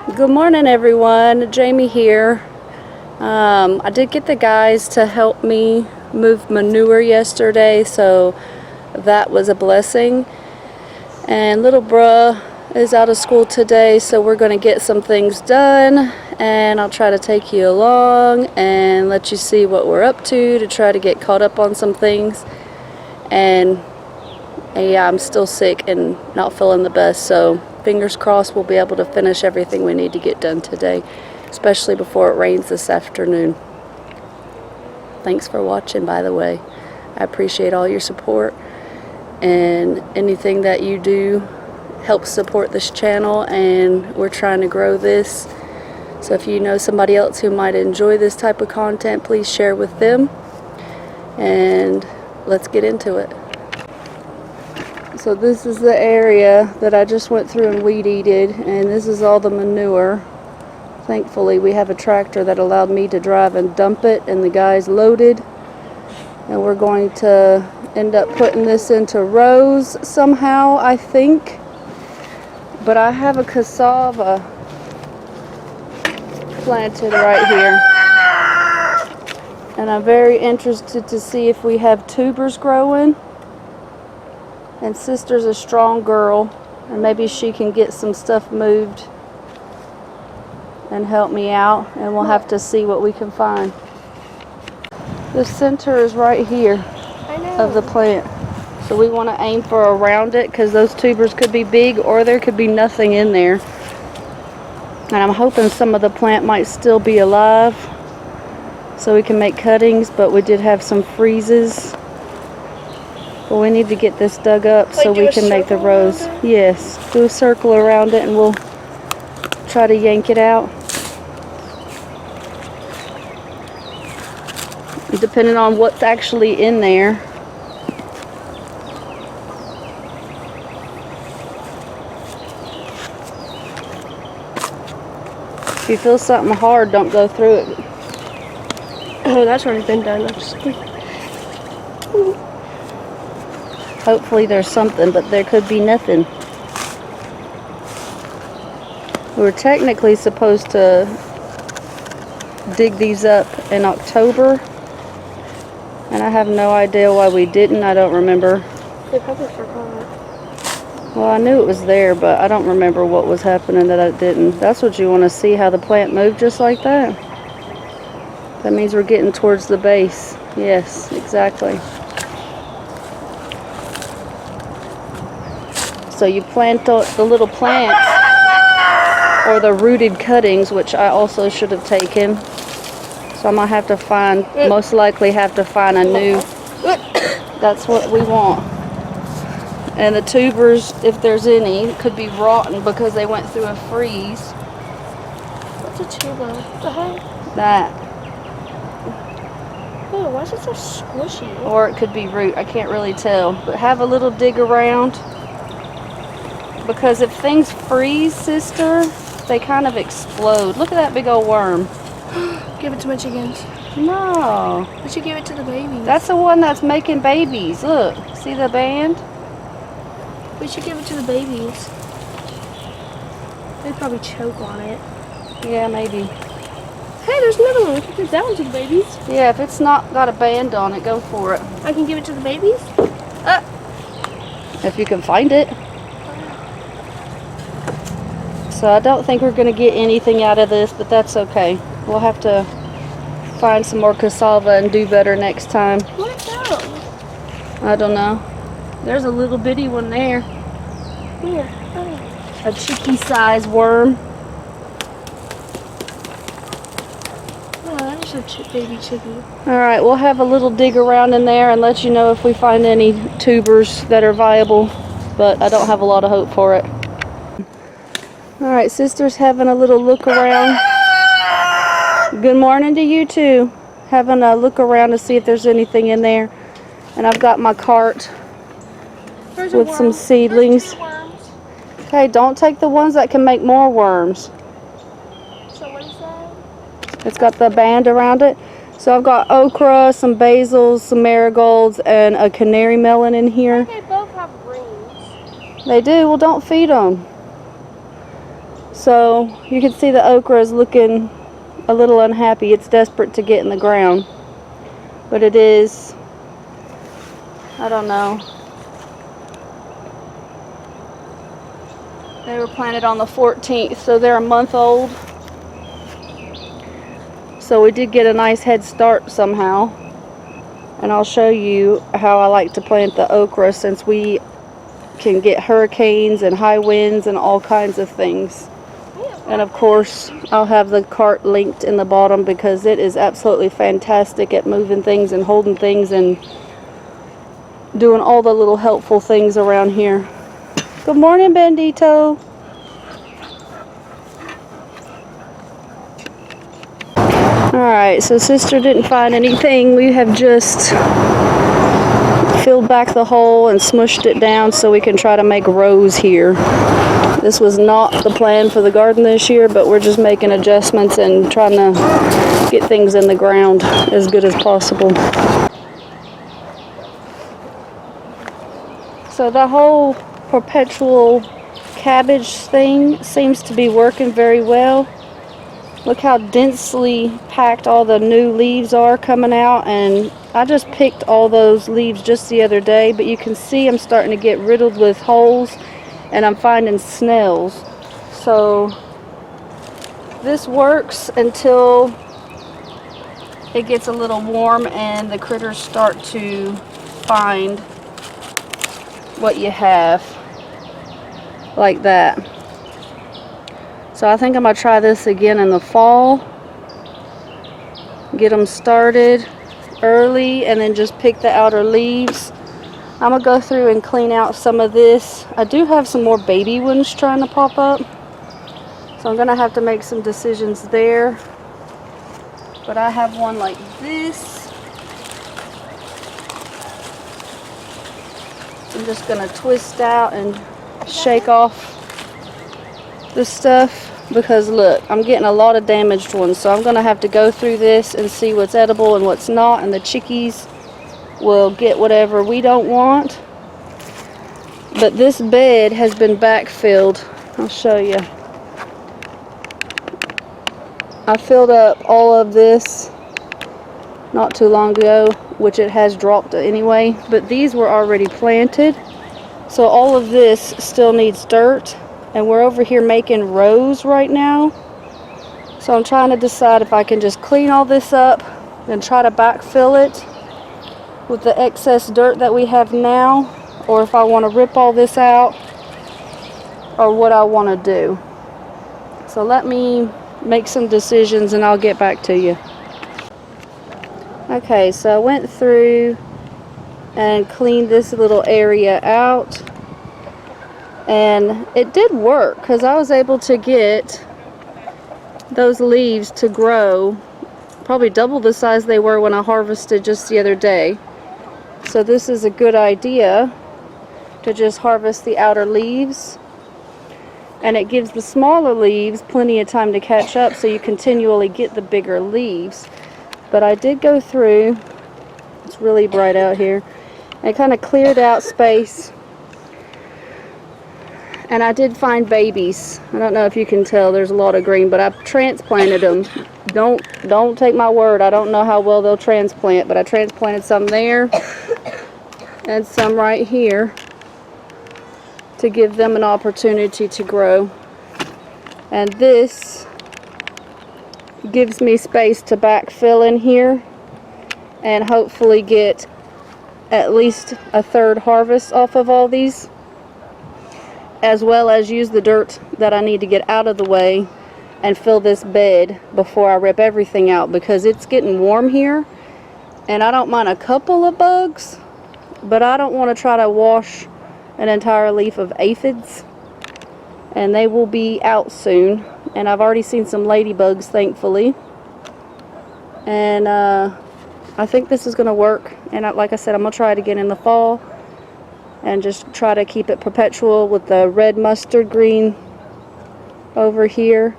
Good morning, everyone. Jamie here. I did get the guys to help me move manure yesterday, so that was a blessing. And little bruh is out of school today, so we're going to get some things done, and I'll try to take you along and let you see what we're up to try to get caught up on some things. And yeah, I'm still sick and not feeling the best, so fingers crossed we'll be able to finish everything we need to get done today, especially before it rains this afternoon. Thanks for watching, by the way. I appreciate all your support, and anything that you do helps support this channel, and we're trying to grow this. So if you know somebody else who might enjoy this type of content, please share with them, and let's get into it. So this is the area that I just went through and weed-eated, and this is all the manure. Thankfully we have a tractor that allowed me to drive and dump it, and the guys loaded, and we're going to end up putting this into rows somehow, I think. But I have a cassava planted right here, and I'm very interested to see if we have tubers growing. And Sister's a strong girl, and maybe she can get some stuff moved and help me out, and we'll have to see what we can find. The center is right here of the plant, so we want to aim for around it, because those tubers could be big or there could be nothing in there. And I'm hoping some of the plant might still be alive so we can make cuttings, but we did have some freezes. Well, we need to get this dug up so we can make the rows. Yes, do a circle around it and we'll try to yank it out. Depending on what's actually in there. If you feel something hard, don't go through it. Oh, that's already been done. Hopefully there's something, but there could be nothing. We're technically supposed to dig these up in October, and I have no idea why we didn't. I don't remember. They probably forgot. Well, I knew it was there, but I don't remember what was happening that I didn't. That's what you want to see, how the plant moved just like that. That means we're getting towards the base. Yes, exactly. So you plant the little plants, or the rooted cuttings, which I also should have taken. So I might have to find, most likely have to find a new, that's what we want. And the tubers, if there's any, could be rotten because they went through a freeze. What's a tuber? What the heck? That. Oh, why is it so squishy? Or it could be root, I can't really tell. But have a little dig around. Because if things freeze, Sister, they kind of explode. Look at that big old worm. Give it to my chickens. No. We should give it to the babies. That's the one that's making babies. Look, see the band? We should give it to the babies. They'd probably choke on it. Yeah, maybe. Hey, there's another one. We can give that one to the babies. Yeah, if it's not got a band on it, go for it. I can give it to the babies? If you can find it. So I don't think we're going to get anything out of this, but that's okay. We'll have to find some more cassava and do better next time. What's that? I don't know. There's a little bitty one there. Where? Oh. A chicky size worm. Oh, that's a baby chicky. Alright, we'll have a little dig around in there and let you know if we find any tubers that are viable, but I don't have a lot of hope for it. Alright, Sister's having a little look around. Good morning to you too. Having a look around to see if there's anything in there. And I've got my cart with some seedlings. Okay, don't take the ones that can make more worms. So what is that? It's got the band around it. So I've got okra, some basils, some marigolds, and a canary melon in here. They both have rings. They do. Well, don't feed them. So you can see the okra is looking a little unhappy. It's desperate to get in the ground. But it is, I don't know. They were planted on the 14th, so they're a month old. So we did get a nice head start somehow. And I'll show you how I like to plant the okra, since we can get hurricanes and high winds and all kinds of things. And of course, I'll have the cart linked in the bottom, because it is absolutely fantastic at moving things and holding things and doing all the little helpful things around here. Good morning, Bandito. Alright, so Sister didn't find anything. We have just filled back the hole and smushed it down so we can try to make rows here. This was not the plan for the garden this year, but we're just making adjustments and trying to get things in the ground as good as possible. So the whole perpetual cabbage thing seems to be working very well. Look how densely packed all the new leaves are coming out, and I just picked all those leaves just the other day, but you can see I'm starting to get riddled with holes, and I'm finding snails. So this works until it gets a little warm and the critters start to find what you have, like that. So I think I'm going to try this again in the fall. Get them started early and then just pick the outer leaves. I'm going to go through and clean out some of this. I do have some more baby ones trying to pop up, so I'm going to have to make some decisions there. But I have one like this. I'm just going to twist out and shake off the stuff, because look, I'm getting a lot of damaged ones, so I'm going to have to go through this and see what's edible and what's not, and the chickies will get whatever we don't want. But this bed has been backfilled. I'll show you. I filled up all of this not too long ago, which it has dropped anyway, but these were already planted, so all of this still needs dirt. And we're over here making rows right now. So I'm trying to decide if I can just clean all this up and try to backfill it with the excess dirt that we have now, or if I want to rip all this out, or what I want to do. So let me make some decisions and I'll get back to you. Okay, so I went through and cleaned this little area out. And it did work, because I was able to get those leaves to grow probably double the size they were when I harvested just the other day. So this is a good idea, to just harvest the outer leaves. And it gives the smaller leaves plenty of time to catch up, so you continually get the bigger leaves. But I did go through, it's really bright out here, and kind of cleared out space. And I did find babies. I don't know if you can tell, there's a lot of green, but I transplanted them. Don't take my word. I don't know how well they'll transplant, but I transplanted some there and some right here to give them an opportunity to grow. And this gives me space to backfill in here and hopefully get at least a third harvest off of all these, as well as use the dirt that I need to get out of the way and fill this bed before I rip everything out, because it's getting warm here and I don't mind a couple of bugs, but I don't want to try to wash an entire leaf of aphids, and they will be out soon. And I've already seen some ladybugs, thankfully, and I think this is going to work. And like I said, I'm going to try it again in the fall and just try to keep it perpetual with the red mustard green over here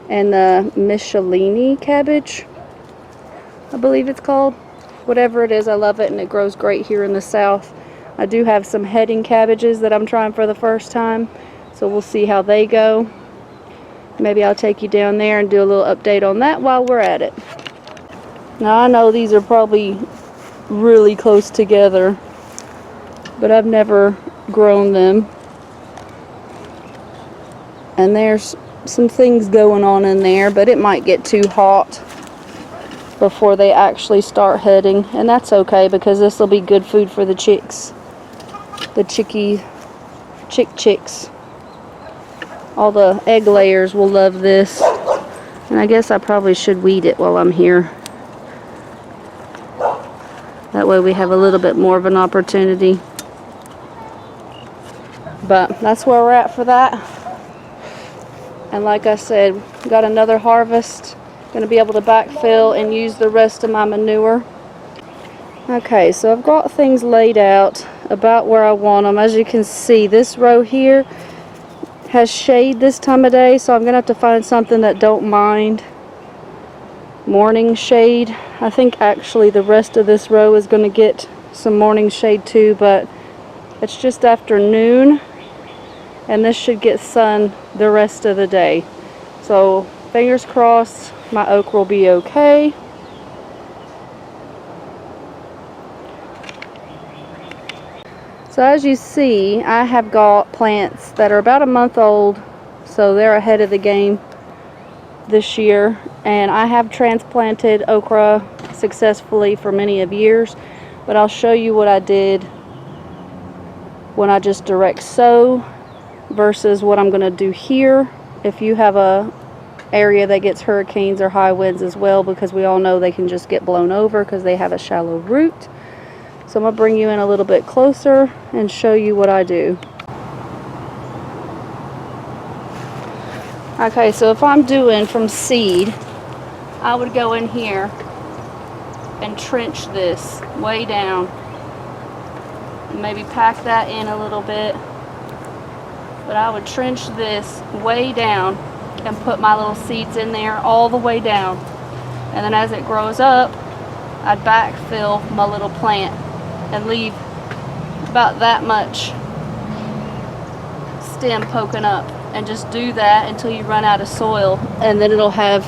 and the Michelini cabbage, I believe it's called. Whatever it is, I love it, and it grows great here in the south. I do have some heading cabbages that I'm trying for the first time, so we'll see how they go. maybe I'll take you down there and do a little update on that while we're at it. Now I know these are probably really close together, but I've never grown them. And there's some things going on in there, but it might get too hot before they actually start heading, and that's okay because this will be good food for the chicks. The chicks. All the egg layers will love this. And I guess I probably should weed it while I'm here. That way we have a little bit more of an opportunity. But that's where we're at for that. And like I said, got another harvest. Going to be able to backfill and use the rest of my manure. Okay, so I've got things laid out about where I want them. As you can see, this row here has shade this time of day, so I'm going to have to find something that don't mind morning shade. I think actually the rest of this row is going to get some morning shade too, but it's just afternoon, and this should get sun the rest of the day. So fingers crossed my okra will be okay. So as you see, I have got plants that are about a month old, so they're ahead of the game this year. And I have transplanted okra successfully for many of years, but I'll show you what I did when I just direct sow versus what I'm going to do here. If you have a area that gets hurricanes or high winds as well, because we all know they can just get blown over because they have a shallow root. So I'm going to bring you in a little bit closer and show you what I do. Okay, so if I'm doing from seed, I would go in here and trench this way down. Maybe pack that in a little bit. But I would trench this way down and put my little seeds in there all the way down. And then as it grows up, I'd backfill my little plant and leave about that much stem poking up, and just do that until you run out of soil, and then it'll have,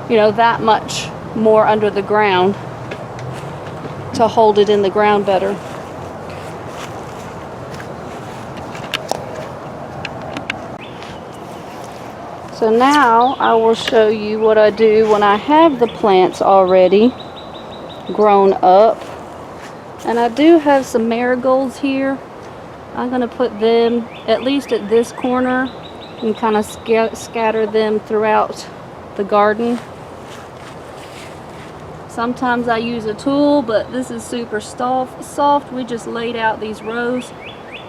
you know, that much more under the ground to hold it in the ground better. So now I will show you what I do when I have the plants already grown up. And I do have some marigolds here. I'm going to put them at least at this corner and kind of scatter them throughout the garden. Sometimes I use a tool, but this is super soft. We just laid out these rows,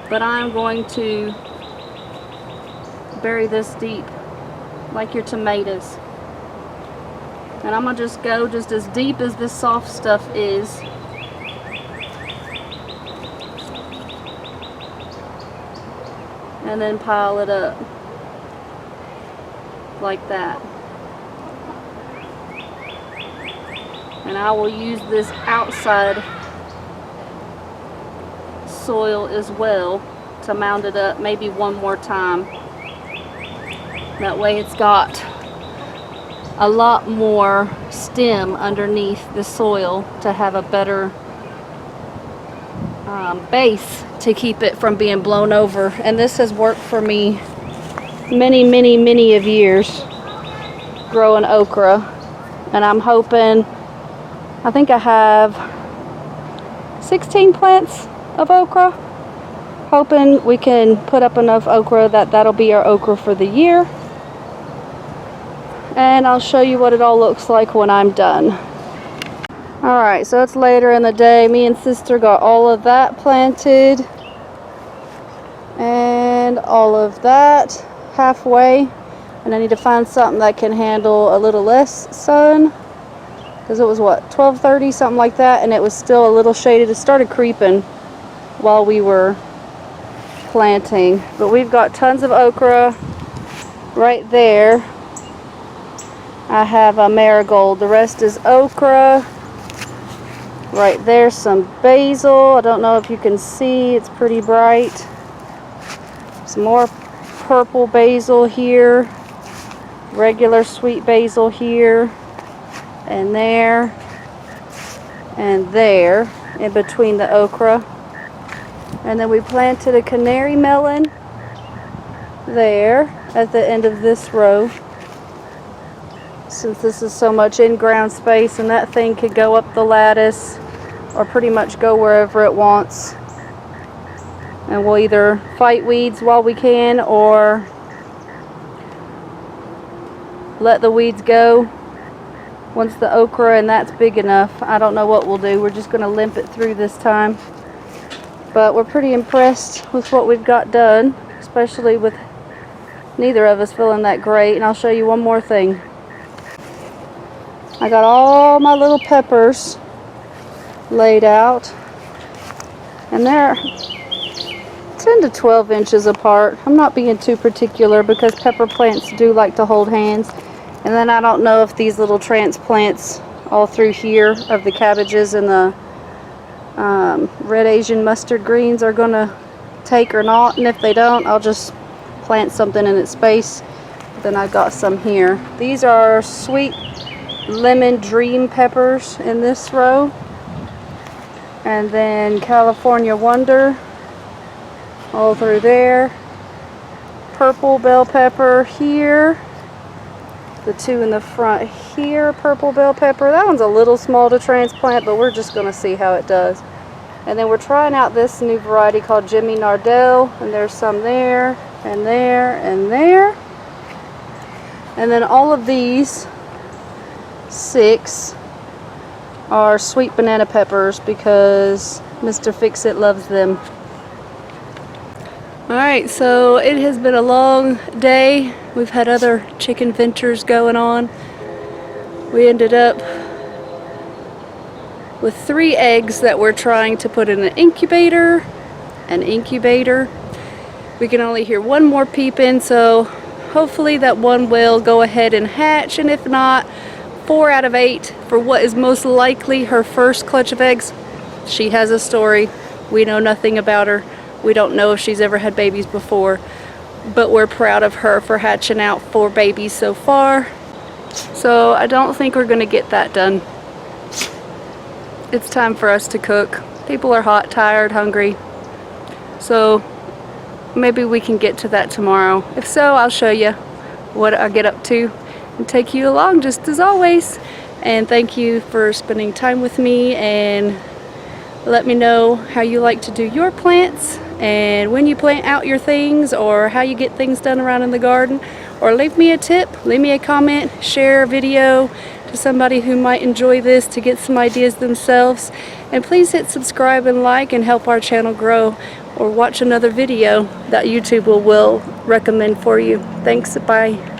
but I'm going to bury this deep like your tomatoes. And I'm going to just go just as deep as this soft stuff is. And then pile it up like that. And I will use this outside soil as well to mound it up maybe one more time. That way it's got a lot more stem underneath the soil to have a better base to keep it from being blown over. And this has worked for me many of years growing okra. And I'm hoping, I think I have 16 plants of okra. Hoping we can put up enough okra that'll be our okra for the year. And I'll show you what it all looks like when I'm done. Alright, so it's later in the day. Me and Sister got all of that planted. And all of that halfway. And I need to find something that can handle a little less sun. Because it was what, 12:30, something like that. And it was still a little shaded. It started creeping while we were planting. But we've got tons of okra right there. I have a marigold. The rest is okra. Right there, some basil. I don't know if you can see. It's pretty bright. Some more purple basil here. regular sweet basil here and there and there in between the okra. And then we planted a canary melon there at the end of this row, since this is so much in-ground space, and that thing could go up the lattice or pretty much go wherever it wants. And we'll either fight weeds while we can or let the weeds go once the okra and that's big enough. I don't know what we'll do. We're just going to limp it through this time. But we're pretty impressed with what we've got done, especially with neither of us feeling that great. And I'll show you one more thing. I got all my little peppers laid out, and they're 10 to 12 inches apart. I'm not being too particular because pepper plants do like to hold hands. And then I don't know if these little transplants all through here of the cabbages and the red Asian mustard greens are gonna take or not. And if they don't, I'll just plant something in its space. Then I got some here. These are sweet lemon dream peppers in this row, and then California Wonder all through there. Purple bell pepper here. The two in the front here, purple bell pepper. That one's a little small to transplant, but we're just going to see how it does. And then we're trying out this new variety called Jimmy Nardell, and there's some there and there and there. And then all of these 6 are sweet banana peppers because Mr. Fix-It loves them. Alright, so it has been a long day. We've had other chicken ventures going on. We ended up with 3 eggs that we're trying to put in an incubator. We can only hear one more peeping, so hopefully that one will go ahead and hatch, and if not, 4 out of 8 for what is most likely her first clutch of eggs. She has a story. We know nothing about her. We don't know if she's ever had babies before, but we're proud of her for hatching out 4 babies so far. So I don't think we're gonna get that done. It's time for us to cook. People are hot, tired, hungry. So maybe we can get to that tomorrow. If so, I'll show you what I get up to and take you along just as always. And thank you for spending time with me, and let me know how you like to do your plants and when you plant out your things, or how you get things done around in the garden. Or leave me a tip, leave me a comment, share a video to somebody who might enjoy this to get some ideas themselves. And please hit subscribe and like and help our channel grow, or watch another video that YouTube will recommend for you. Thanks, bye.